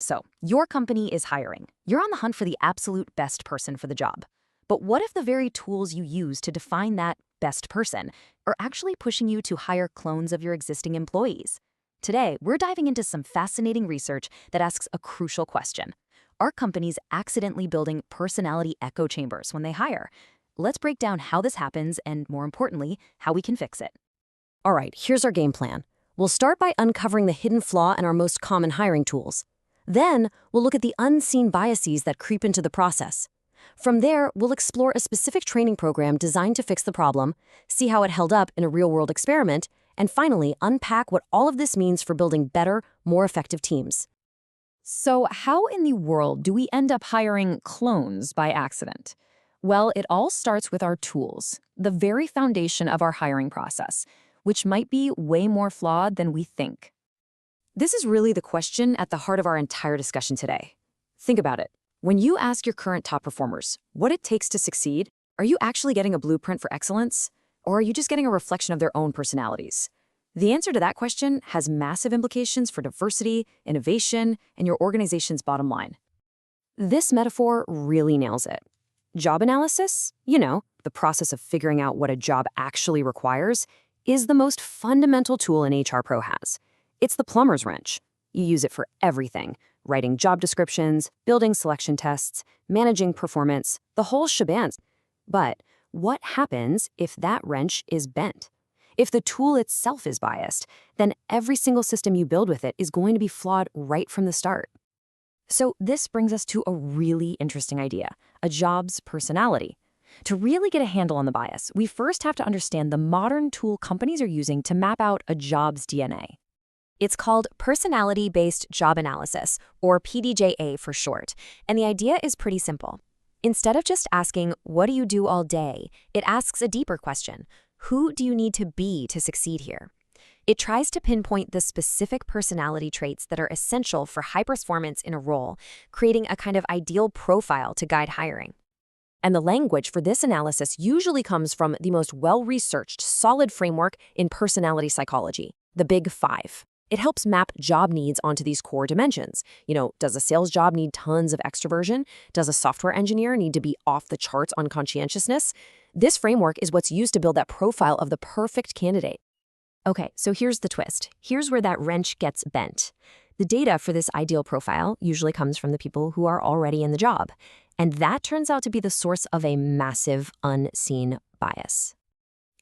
So, your company is hiring. You're on the hunt for the absolute best person for the job. But what if the very tools you use to define that best person are actually pushing you to hire clones of your existing employees? Today, we're diving into some fascinating research that asks a crucial question. Are companies accidentally building personality echo chambers when they hire? Let's break down how this happens and, more importantly, how we can fix it. All right, here's our game plan. We'll start by uncovering the hidden flaw in our most common hiring tools. Then, we'll look at the unseen biases that creep into the process. From there, we'll explore a specific training program designed to fix the problem, see how it held up in a real-world experiment, and finally, unpack what all of this means for building better, more effective teams. So how in the world do we end up hiring clones by accident? Well, it all starts with our tools, the very foundation of our hiring process, which might be way more flawed than we think. This is really the question at the heart of our entire discussion today. Think about it. When you ask your current top performers what it takes to succeed, are you actually getting a blueprint for excellence? Or are you just getting a reflection of their own personalities? The answer to that question has massive implications for diversity, innovation, and your organization's bottom line. This metaphor really nails it. Job analysis, the process of figuring out what a job actually requires, is the most fundamental tool an HR pro has. It's the plumber's wrench. You use it for everything: writing job descriptions, building selection tests, managing performance, the whole shebang. But what happens if that wrench is bent? If the tool itself is biased, then every single system you build with it is going to be flawed right from the start. So this brings us to a really interesting idea: a job's personality. To really get a handle on the bias, we first have to understand the modern tool companies are using to map out a job's DNA. It's called Personality-Based Job Analysis, or PBJA for short, and the idea is pretty simple. Instead of just asking, what do you do all day, it asks a deeper question: who do you need to be to succeed here? It tries to pinpoint the specific personality traits that are essential for high performance in a role, creating a kind of ideal profile to guide hiring. And the language for this analysis usually comes from the most well-researched, solid framework in personality psychology, the Big Five. It helps map job needs onto these core dimensions. Does a sales job need tons of extroversion? Does a software engineer need to be off the charts on conscientiousness? This framework is what's used to build that profile of the perfect candidate. Okay, so here's the twist. Here's where that wrench gets bent. The data for this ideal profile usually comes from the people who are already in the job, and that turns out to be the source of a massive unseen bias.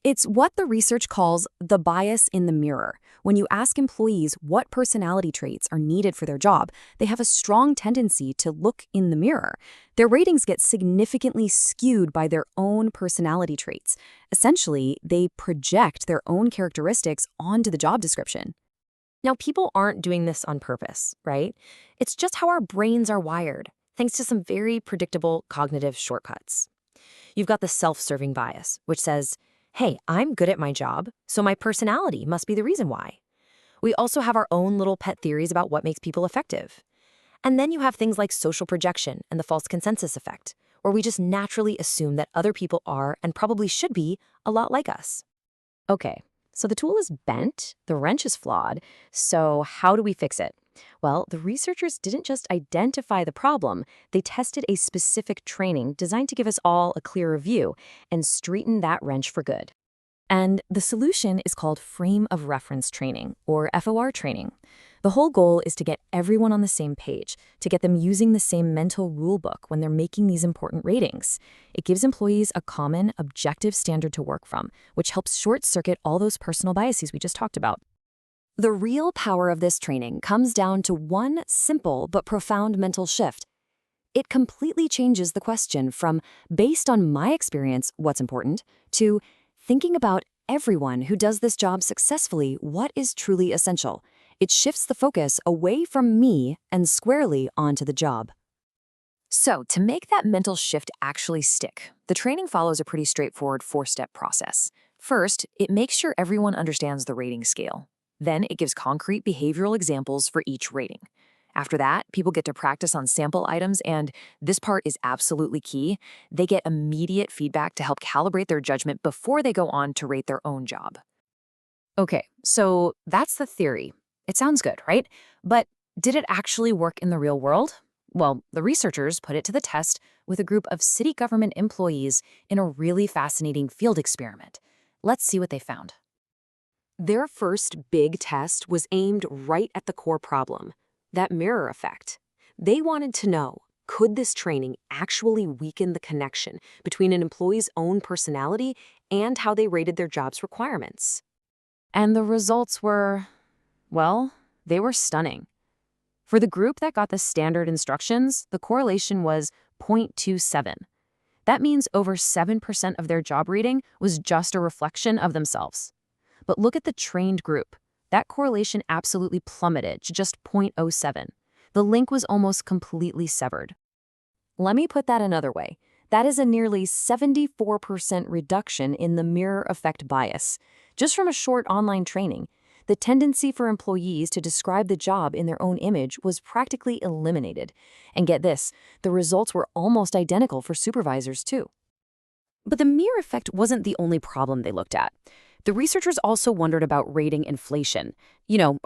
It's what the research calls the bias in the mirror. When you ask employees what personality traits are needed for their job, they have a strong tendency to look in the mirror. Their ratings get significantly skewed by their own personality traits. Essentially, they project their own characteristics onto the job description. Now, people aren't doing this on purpose, right? It's just how our brains are wired, thanks to some very predictable cognitive shortcuts. You've got the self-serving bias, which says, hey, I'm good at my job, so my personality must be the reason why. We also have our own little pet theories about what makes people effective. And then you have things like social projection and the false consensus effect, where we just naturally assume that other people are, and probably should be, a lot like us. Okay, so the tool is bent, the wrench is flawed, so how do we fix it? Well, the researchers didn't just identify the problem, they tested a specific training designed to give us all a clearer view and straighten that wrench for good. And the solution is called Frame of Reference Training, or FOR training. The whole goal is to get everyone on the same page, to get them using the same mental rule book when they're making these important ratings. It gives employees a common, objective standard to work from, which helps short-circuit all those personal biases we just talked about. The real power of this training comes down to one simple but profound mental shift. It completely changes the question from, based on my experience, what's important, to thinking about everyone who does this job successfully, what is truly essential. It shifts the focus away from me and squarely onto the job. So, to make that mental shift actually stick, the training follows a pretty straightforward 4-step process. First, it makes sure everyone understands the rating scale. Then it gives concrete behavioral examples for each rating. After that, people get to practice on sample items, and this part is absolutely key. They get immediate feedback to help calibrate their judgment before they go on to rate their own job. Okay, so that's the theory. It sounds good, right? But Did it actually work in the real world? Well, the researchers put it to the test with a group of city government employees in a really fascinating field experiment. Let's see what they found. Their first big test was aimed right at the core problem, that mirror effect. They wanted to know, could this training actually weaken the connection between an employee's own personality and how they rated their job's requirements? And the results were, well, they were stunning. For the group that got the standard instructions, the correlation was 0.27. That means over 7% of their job rating was just a reflection of themselves. But look at the trained group. That correlation absolutely plummeted to just 0.07. The link was almost completely severed. Let me put that another way. That is a nearly 74% reduction in the mirror effect bias. Just from a short online training, the tendency for employees to describe the job in their own image was practically eliminated. And get this, the results were almost identical for supervisors too. But the mirror effect wasn't the only problem they looked at. The researchers also wondered about rating inflation.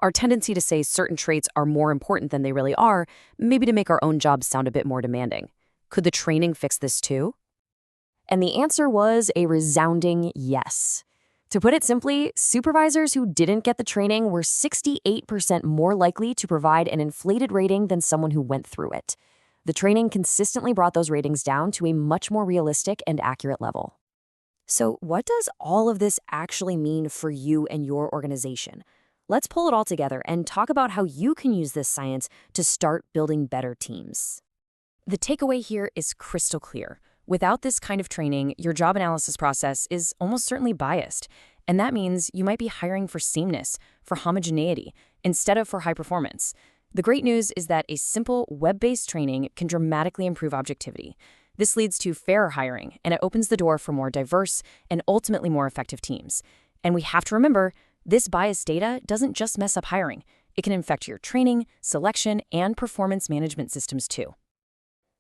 Our tendency to say certain traits are more important than they really are, maybe to make our own jobs sound a bit more demanding. Could the training fix this too? And the answer was a resounding yes. To put it simply, supervisors who didn't get the training were 68% more likely to provide an inflated rating than someone who went through it. The training consistently brought those ratings down to a much more realistic and accurate level. So what does all of this actually mean for you and your organization? Let's pull it all together and talk about how you can use this science to start building better teams. The takeaway here is crystal clear. Without this kind of training, your job analysis process is almost certainly biased. And that means you might be hiring for sameness, for homogeneity, instead of for high performance. The great news is that a simple web-based training can dramatically improve objectivity. This leads to fairer hiring, and it opens the door for more diverse and ultimately more effective teams. And we have to remember, this biased data doesn't just mess up hiring. It can affect your training, selection, and performance management systems too.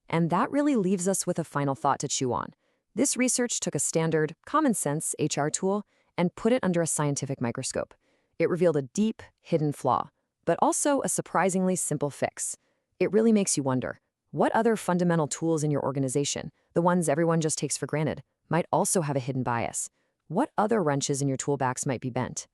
And that really leaves us with a final thought to chew on. This research took a standard, common-sense HR tool and put it under a scientific microscope. It revealed a deep, hidden flaw, but also a surprisingly simple fix. It really makes you wonder, what other fundamental tools in your organization, the ones everyone just takes for granted, might also have a hidden bias? What other wrenches in your toolbox might be bent?